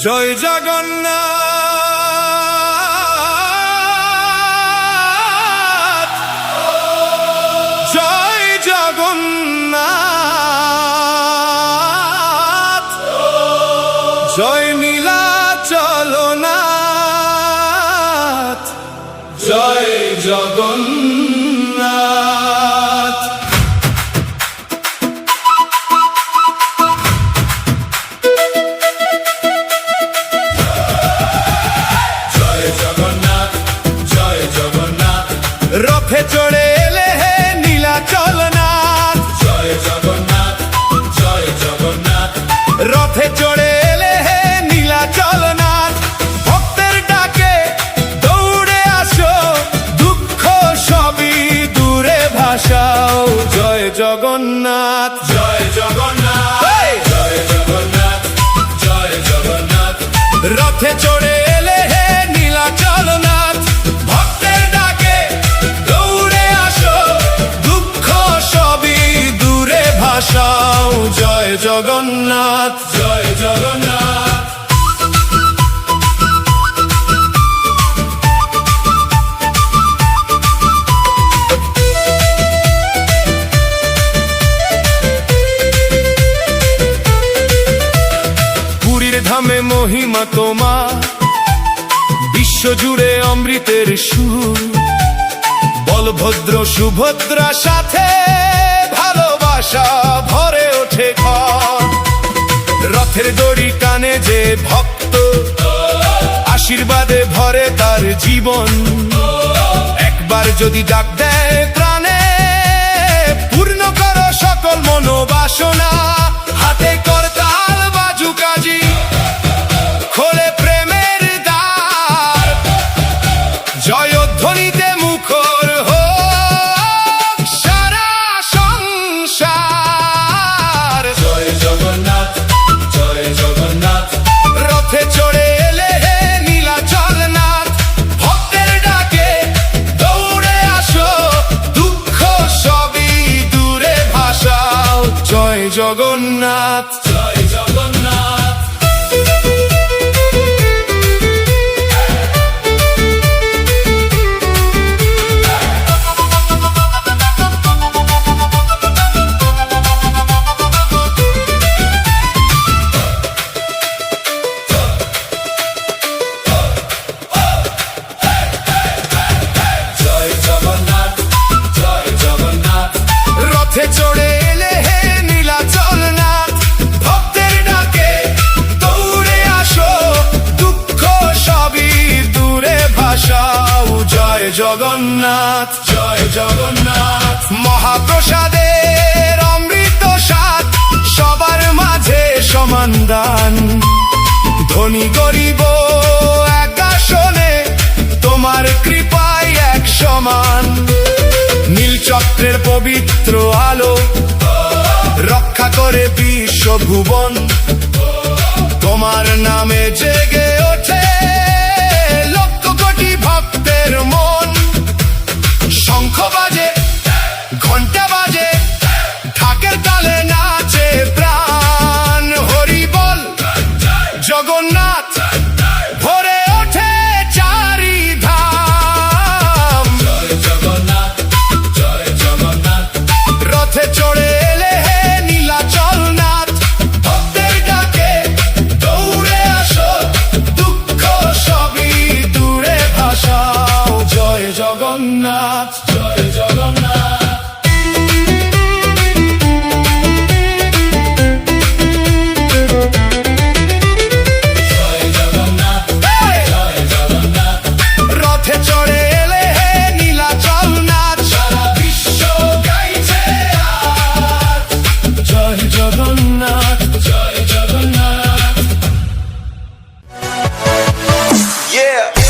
জয় জগন্নাথ, জয় জগন্নাথ, জয় নীলাচলনাথ, জয় জগন্নাথ। রথে চড়ে এলে হে নীলাচলনাথ, জয় জগন্নাথ, জয় জগন্নাথ, রথে চড়ে এলে হে নীলাচলনাথ। ভক্তের ডাকে দৌড়ে আসো, দুঃখ সবই দূরে ভাসাও। জয় জগন্নাথ, জয় জগন্নাথ, জয় জগন্নাথ, জয় জগন্নাথ, রথে চড়ে এলে হে নীলাচলনাথ। ভক্তের ডাকে দৌড়ে আসো, দুঃখ সবই দূরে ভাসাও। জয় জগন্নাথ, জয় জগন্নাথ। পুরীর ধামে মহিমা তোমার, বিশ্বজুড়ে অমৃতের সুর। বলভদ্র সুভদ্রা সাথে ভালোবাসা ভরে ওঠে ঘর। রথের দড়ি টানে যে ভক্ত, আশীর্বাদে ভরে তার জীবন। একবার যদি ডাক দেয় প্রাণে, পূর্ণ করো সকল মনোবাসনা। হাতে করতাল বাজু কাজি, খোলে প্রেমের দ্বার। জয়ধ্বনিতে মুখর হোক সারা সংসার। জয় জগন্নাথ, জয় জগন্নাথ, রথে চড়ে এলে হে নীলাচলনাথ। ভক্তের ডাকে দৌড়ে আসো, দুঃখ সবই দূরে ভাসাও। জয় জগন্নাথ, জয় জগন্নাথ। জয় জগন্নাথ, জয় জগন্নাথ, রথে চড়ে এলে হে নীলাচলনাথ। ভক্তের ডাকে দৌড়ে আসো, দুঃখ সবই দূরে ভাসাও। জয় জগন্নাথ, জয় জগন্নাথ, মহাপ্রসাদের অমৃত স্বাদ সবার মাঝে সমান দান। ধনী গরিব এক আসনে, তোমার কৃপায় এক সমান। নীলচক্রের পবিত্র আলো রক্ষা করে বিশ্বভুবন। তোমার নামে জেগে ওঠে লক্ষ কোটি ভক্তের মন। শঙ্খ বাজে, ঘন্টা বাজে, ঢাকের তালে নাচে প্রাণ। হরি বল জগন্নাথ, ভরে ওঠে চারিধাম। জয় জগন্নাথ, জয় জগন্নাথ, রথে চড়ে এলে হে নীলাচলনাথ। ভক্তের ডাকে দৌড়ে আসো, দুঃখ সবই দূরে ভাসাও। জয় জগন্নাথ, জয় জগন্নাথ। জয় জগন্নাথ, জয় জগন্নাথ, রথে চড়ে এলে হে নীলাচলনাথ। সারা বিশ্ব গাইছে আজ। জয় জগন্নাথ, জয় জগন্নাথ। Yeah.